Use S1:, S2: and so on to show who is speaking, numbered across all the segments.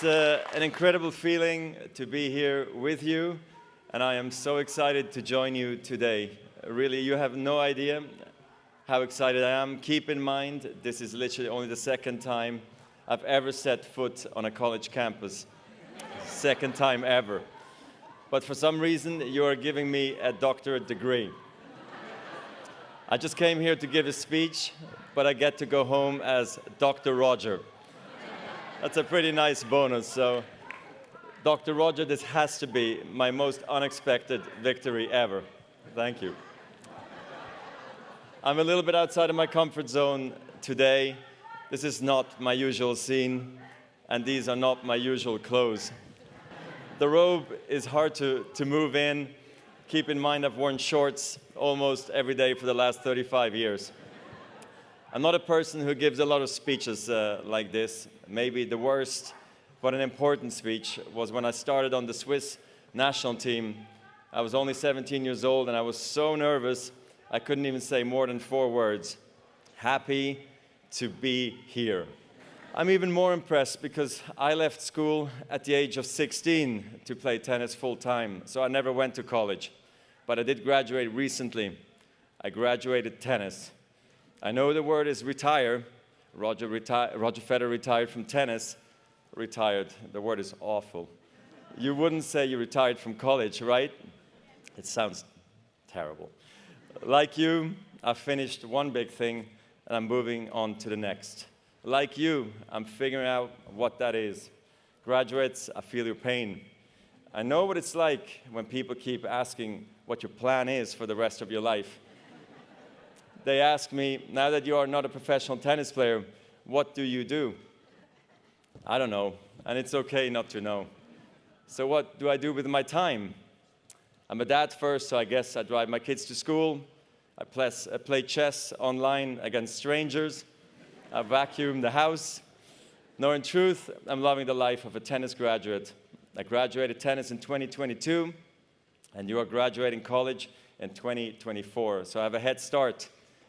S1: It's an incredible feeling to be here with you, and I am so excited to join you today. Really, you have no idea how excited I am. Keep in mind, this is literally only the second time I've ever set foot on a college campus. Second time ever. But for some reason, you are giving me a doctorate degree. I just came here to give a speech, but I get to go home as Dr. Roger. That's a pretty nice bonus. So, Dr. Roger, this has to be my most unexpected victory ever. Thank you. I'm a little bit outside of my comfort zone today. This is not my usual scene, and these are not my usual clothes. The robe is hard to move in. Keep in mind, I've worn shorts almost every day for the last 35 years. I'm not a person who gives a lot of speeches like this. Maybe the worst, but an important speech was when I started on the Swiss national team. I was only 17 years old, and I was so nervous, I couldn't even say more than 4 words. Happy to be here. I'm even more impressed because I left school at the age of 16 to play tennis full-time, so I never went to college. But I did graduate recently. I graduated tennis. I know the word is retire. Roger Federer retired from tennis. Retired, the word is awful. You wouldn't say you retired from college, right? It sounds terrible. Like you, I finished one big thing, and I'm moving on to the next. Like you, I'm figuring out what that is. Graduates, I feel your pain. I know what it's like when people keep asking what your plan is for the rest of your life. They ask me, now that you are not a professional tennis player, what do you do? I don't know, and it's okay not to know. So what do I do with my time? I'm a dad first, so I guess I drive my kids to school. I play chess online against strangers. I vacuum the house. No, in truth, I'm loving the life of a tennis graduate. I graduated tennis in 2022, and you are graduating college in 2024. So I have a head start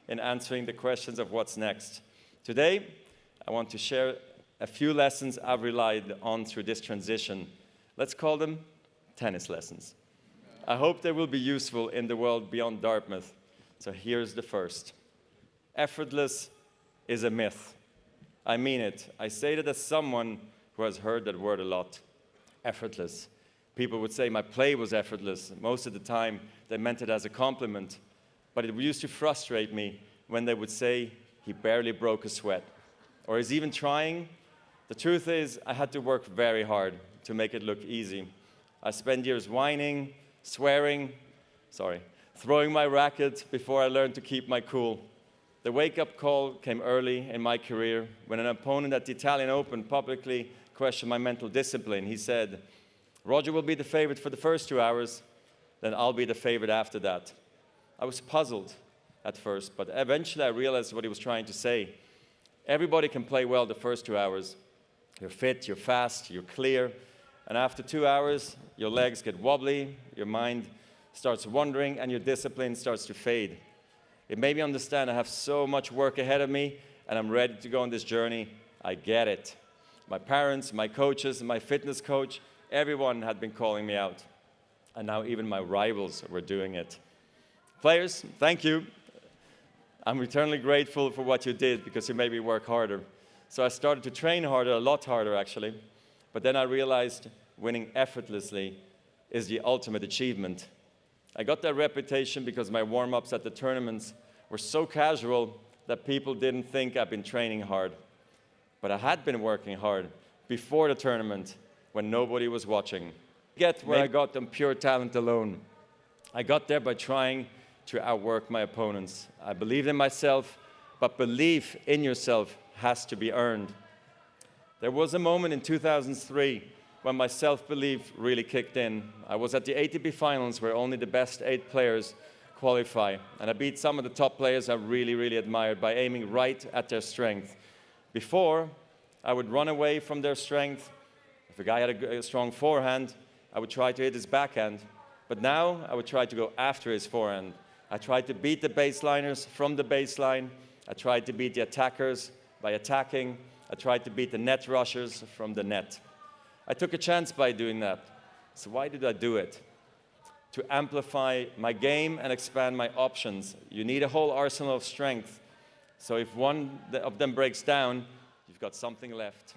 S1: in answering the questions of what's next. Today, I want to share a few lessons I've relied on through this transition. Let's call them tennis lessons. I hope they will be useful in the world beyond Dartmouth. So here's the first. Effortless is a myth. I mean it. I say that as someone who has heard that word a lot. Effortless. People would say my play was effortless. Most of the time, they meant it as a compliment. But it used to frustrate me when they would say he barely broke a sweat. Or he's even trying. The truth is, I had to work very hard to make it look easy. I spent years whining, swearing, throwing my racket before I learned to keep my cool. The wake-up call came early in my career when an opponent at the Italian Open publicly questioned my mental discipline. He said, Roger will be the favorite for the first 2 hours, then I'll be the favorite after that. I was puzzled at first, but eventually I realized what he was trying to say. Everybody can play well the first 2 hours. You're fit, you're fast, you're clear, and after 2 hours, your legs get wobbly, your mind starts wandering, and your discipline starts to fade. It made me understand I have so much work ahead of me, and I'm ready to go on this journey. I get it. My parents, my coaches, my fitness coach, everyone had been calling me out. And now even my rivals were doing it. Players, thank you. I'm eternally grateful for what you did because you made me work harder. So I started to train harder, a lot harder actually. But then I realized winning effortlessly is the ultimate achievement. I got that reputation because my warm-ups at the tournaments were so casual that people didn't think I'd been training hard. But I had been working hard before the tournament when nobody was watching. Get where I got on pure talent alone. I got there by trying to outwork my opponents. I believed in myself, but belief in yourself has to be earned. There was a moment in 2003 when my self-belief really kicked in. I was at the ATP finals where only the best 8 players qualify, and I beat some of the top players I really admired by aiming right at their strength. Before, I would run away from their strength. If a guy had a strong forehand, I would try to hit his backhand. But now, I would try to go after his forehand. I tried to beat the baseliners from the baseline. I tried to beat the attackers by attacking. I tried to beat the net rushers from the net. I took a chance by doing that. So why did I do it? To amplify my game and expand my options. You need a whole arsenal of strength. So if one of them breaks down, you've got something left.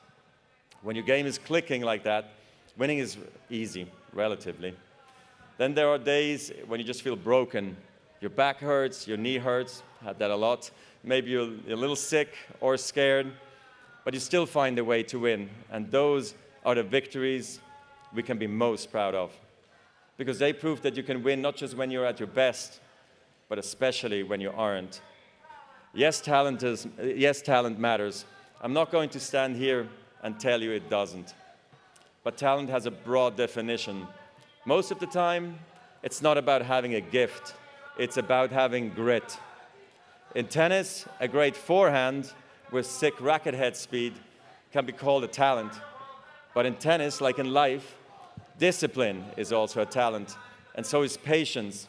S1: When your game is clicking like that, winning is easy, relatively. Then there are days when you just feel broken. Your back hurts, your knee hurts, had that a lot. Maybe you're a little sick or scared, but you still find a way to win. And those are the victories we can be most proud of. Because they prove that you can win not just when you're at your best, but especially when you aren't. Yes, talent matters. I'm not going to stand here and tell you it doesn't. But talent has a broad definition. Most of the time, it's not about having a gift. It's about having grit. In tennis, a great forehand with sick racket head speed can be called a talent. But in tennis, like in life, discipline is also a talent, and so is patience.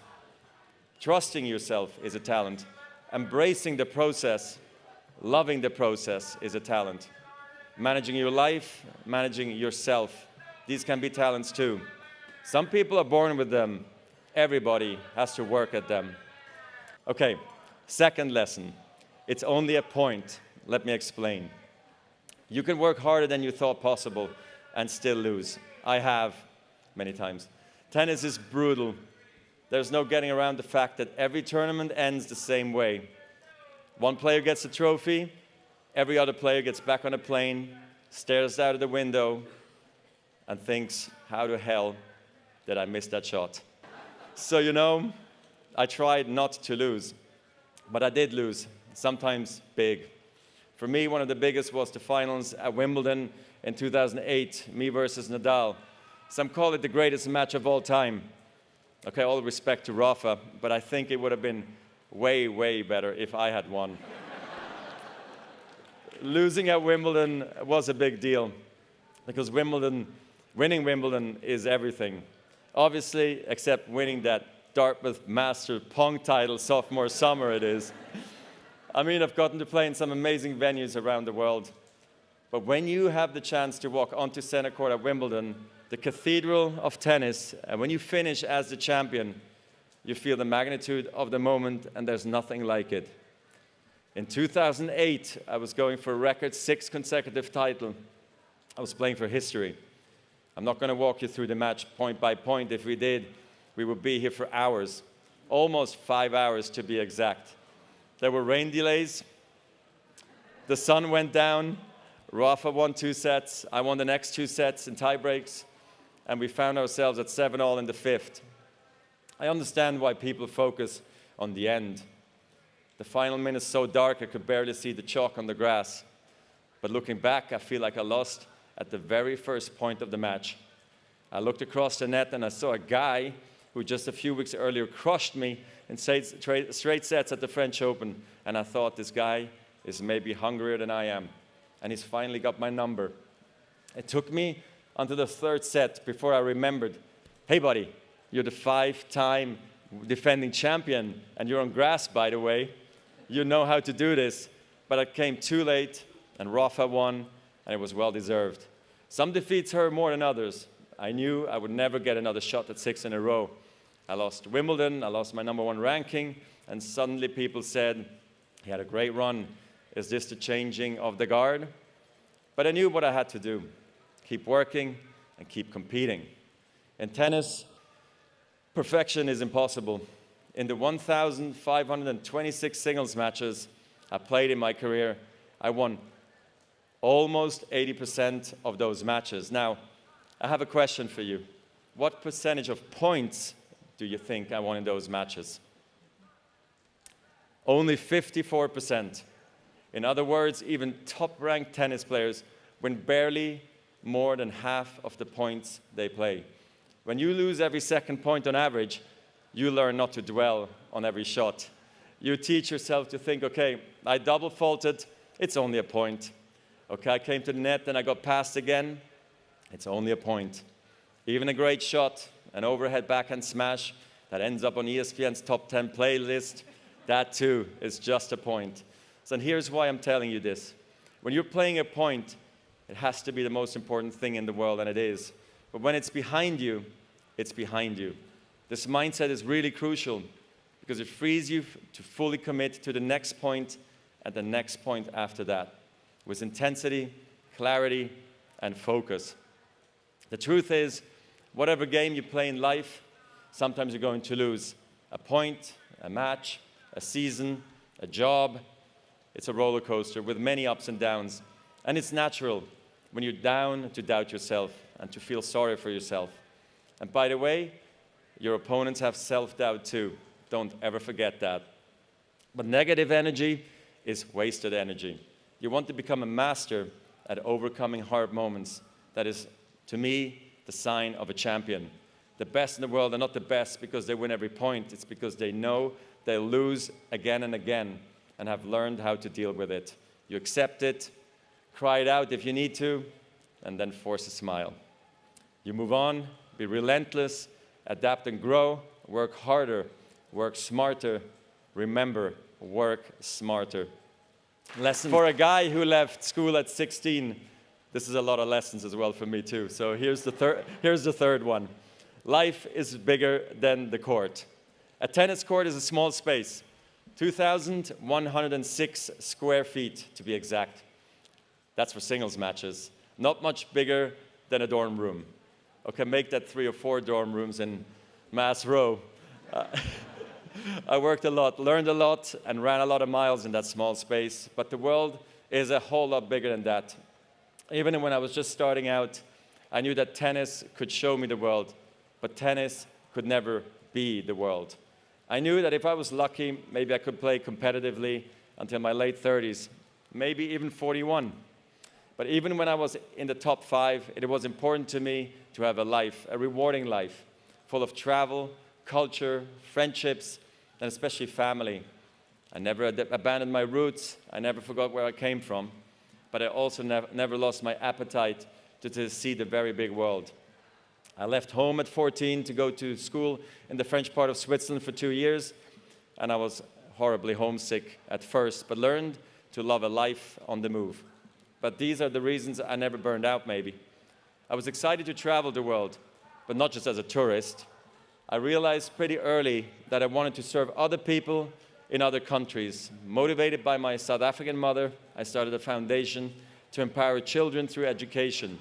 S1: Trusting yourself is a talent. Embracing the process, loving the process is a talent. Managing your life, managing yourself, these can be talents too. Some people are born with them. Everybody has to work at them. Okay, second lesson. It's only a point. Let me explain. You can work harder than you thought possible and still lose. I have many times. Tennis is brutal. There's no getting around the fact that every tournament ends the same way. One player gets a trophy, every other player gets back on a plane, stares out of the window, and thinks, how the hell did I miss that shot? So, you know, I tried not to lose, but I did lose, sometimes big. For me, one of the biggest was the finals at Wimbledon in 2008, me versus Nadal. Some call it the greatest match of all time. Okay, all respect to Rafa, but I think it would have been way, way better if I had won. Losing at Wimbledon was a big deal because winning Wimbledon is everything. Obviously, except winning that Dartmouth Master Pong title sophomore summer it is. I mean, I've gotten to play in some amazing venues around the world. But when you have the chance to walk onto center court at Wimbledon, the cathedral of tennis, and when you finish as the champion, you feel the magnitude of the moment, and there's nothing like it. In 2008, I was going for a record 6th consecutive title. I was playing for history. I'm not going to walk you through the match point by point. If we did, we would be here for hours, almost 5 hours to be exact. There were rain delays. The sun went down. Rafa won 2 sets. I won the next 2 sets in tie breaks. And we found ourselves at 7-all in the 5th. I understand why people focus on the end. The final minute's so dark I could barely see the chalk on the grass. But looking back, I feel like I lost at the very first point of the match. I looked across the net and I saw a guy who just a few weeks earlier crushed me in straight sets at the French Open. And I thought, this guy is maybe hungrier than I am. And he's finally got my number. It took me until the 3rd set before I remembered, hey buddy, you're the 5-time defending champion, and you're on grass, by the way. You know how to do this. But I came too late, and Rafa won, and it was well-deserved. Some defeats hurt more than others. I knew I would never get another shot at 6 in a row. I lost Wimbledon, I lost my #1 ranking, and suddenly people said, he had a great run. Is this the changing of the guard? But I knew what I had to do. Keep working and keep competing. In tennis, perfection is impossible. In the 1,526 singles matches I played in my career, I won almost 80% of those matches. Now, I have a question for you. What percentage of points do you think I won in those matches? Only 54%. In other words, even top-ranked tennis players win barely more than half of the points they play. When you lose every second point on average, you learn not to dwell on every shot. You teach yourself to think, okay, I double faulted, it's only a point. Okay, I came to the net and I got passed again, it's only a point. Even a great shot, an overhead backhand smash that ends up on ESPN's top 10 playlist, that too is just a point. So here's why I'm telling you this. When you're playing a point, It has to be the most important thing in the world, and it is. But when it's behind you, it's behind you. This mindset is really crucial because it frees you to fully commit to the next point and the next point after that with intensity, clarity, and focus. The truth is, whatever game you play in life, sometimes you're going to lose. A point, a match, a season, a job. It's a roller coaster with many ups and downs. And it's natural when you're down to doubt yourself and to feel sorry for yourself. And by the way, your opponents have self-doubt too. Don't ever forget that. But negative energy is wasted energy. You want to become a master at overcoming hard moments. That is, to me, the sign of a champion. The best in the world are not the best because they win every point. It's because they know they'll lose again and again and have learned how to deal with it. You accept it, cry it out if you need to, and then force a smile. You move on, be relentless, adapt and grow, work harder, work smarter. Remember, work smarter. Lesson for a guy who left school at 16. This is a lot of lessons as well for me too. So here's the third one. Life is bigger than the court. A tennis court is a small space, 2,106 square feet to be exact. That's for singles matches. Not much bigger than a dorm room. Okay, make that 3 or 4 dorm rooms in Mass Row. I worked a lot, learned a lot, and ran a lot of miles in that small space. But the world is a whole lot bigger than that. Even when I was just starting out, I knew that tennis could show me the world, but tennis could never be the world. I knew that if I was lucky, maybe I could play competitively until my late 30s, maybe even 41. But even when I was in the top 5, it was important to me to have a life, a rewarding life, full of travel, culture, friendships, and especially family. I never abandoned my roots. I never forgot where I came from. But I also never lost my appetite to see the very big world. I left home at 14 to go to school in the French part of Switzerland for 2 years, and I was horribly homesick at first, but learned to love a life on the move. But these are the reasons I never burned out, maybe. I was excited to travel the world, but not just as a tourist. I realized pretty early that I wanted to serve other people in other countries. Motivated by my South African mother, I started a foundation to empower children through education.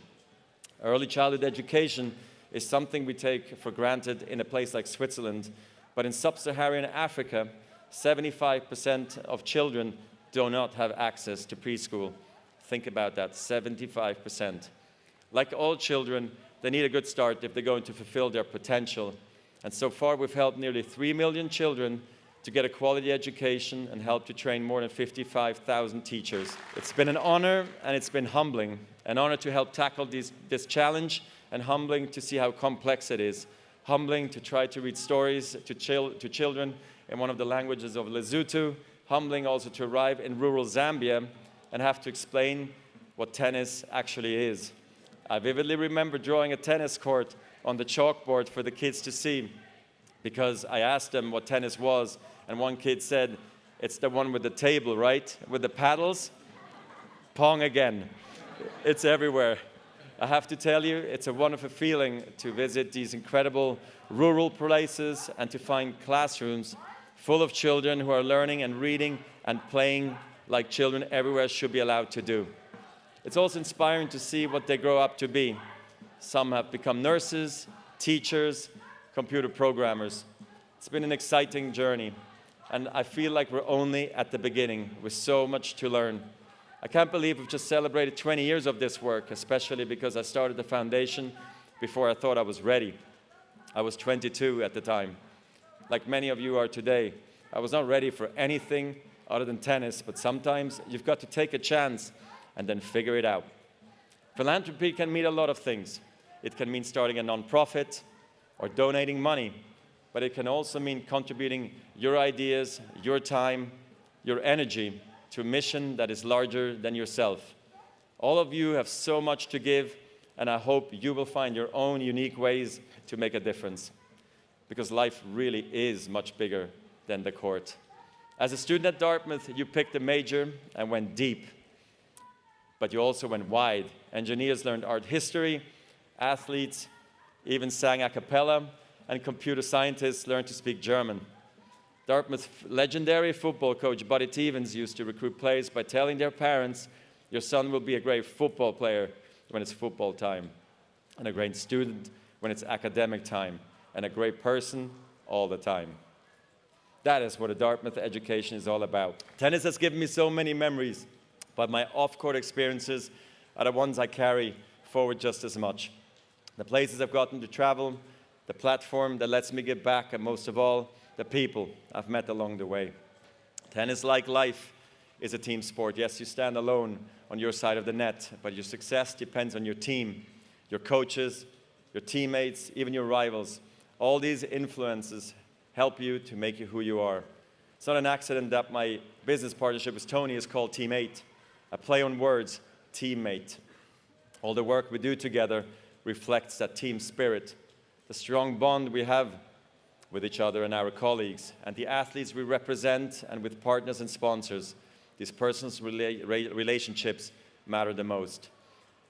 S1: Early childhood education is something we take for granted in a place like Switzerland, but in sub-Saharan Africa, 75% of children do not have access to preschool. Think about that, 75%. Like all children, they need a good start if they're going to fulfill their potential. And so far, we've helped nearly 3 million children to get a quality education and helped to train more than 55,000 teachers. It's been an honor and it's been humbling. An honor to help tackle this challenge, and humbling to see how complex it is. Humbling to try to read stories to children in one of the languages of Lesotho. Humbling also to arrive in rural Zambia and have to explain what tennis actually is. I vividly remember drawing a tennis court on the chalkboard for the kids to see, because I asked them what tennis was, and one kid said, "It's the one with the table, right? With the paddles?" Pong again. It's everywhere. I have to tell you, it's a wonderful feeling to visit these incredible rural places and to find classrooms full of children who are learning and reading and playing like children everywhere should be allowed to do. It's also inspiring to see what they grow up to be. Some have become nurses, teachers, computer programmers. It's been an exciting journey, and I feel like we're only at the beginning with so much to learn. I can't believe we've just celebrated 20 years of this work, especially because I started the foundation before I thought I was ready. I was 22 at the time, like many of you are today. I was not ready for anything other than tennis, but sometimes you've got to take a chance and then figure it out. Philanthropy can mean a lot of things. It can mean starting a nonprofit or donating money, but it can also mean contributing your ideas, your time, your energy to a mission that is larger than yourself. All of you have so much to give, and I hope you will find your own unique ways to make a difference, because life really is much bigger than the court. As a student at Dartmouth, you picked a major and went deep. but you also went wide. Engineers learned art history, athletes even sang a cappella, and computer scientists learned to speak German. Dartmouth legendary football coach Buddy Stevens used to recruit players by telling their parents, your son will be a great football player when it's football time, and a great student when it's academic time, and a great person all the time. That is what a Dartmouth education is all about. Tennis has given me so many memories, but my off-court experiences are the ones I carry forward just as much. The places I've gotten to travel, the platform that lets me give back, and most of all, the people I've met along the way. Tennis, like life, is a team sport. Yes, you stand alone on your side of the net, but your success depends on your team, your coaches, your teammates, even your rivals. All these influences help you to make you who you are. It's not an accident that my business partnership with Tony is called Team 8, a play on words, teammate. All the work we do together reflects that team spirit, the strong bond we have with each other and our colleagues, and the athletes we represent, and with partners and sponsors. These personal relationships matter the most.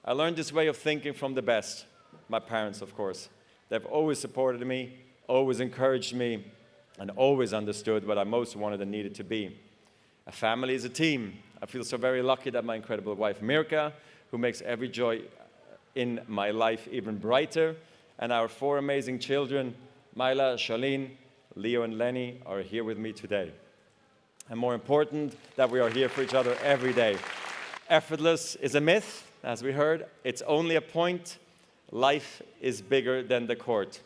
S1: I learned this way of thinking from the best, my parents, of course. They've always supported me, always encouraged me, and always understood what I most wanted and needed to be. A family is a team. I feel so very lucky that my incredible wife, Mirka, who makes every joy in my life even brighter, and our 4 amazing children, Myla, Charlene, Leo, and Lenny, are here with me today. And more important, that we are here for each other every day. Effortless is a myth, as we heard. It's only a point. Life is bigger than the court.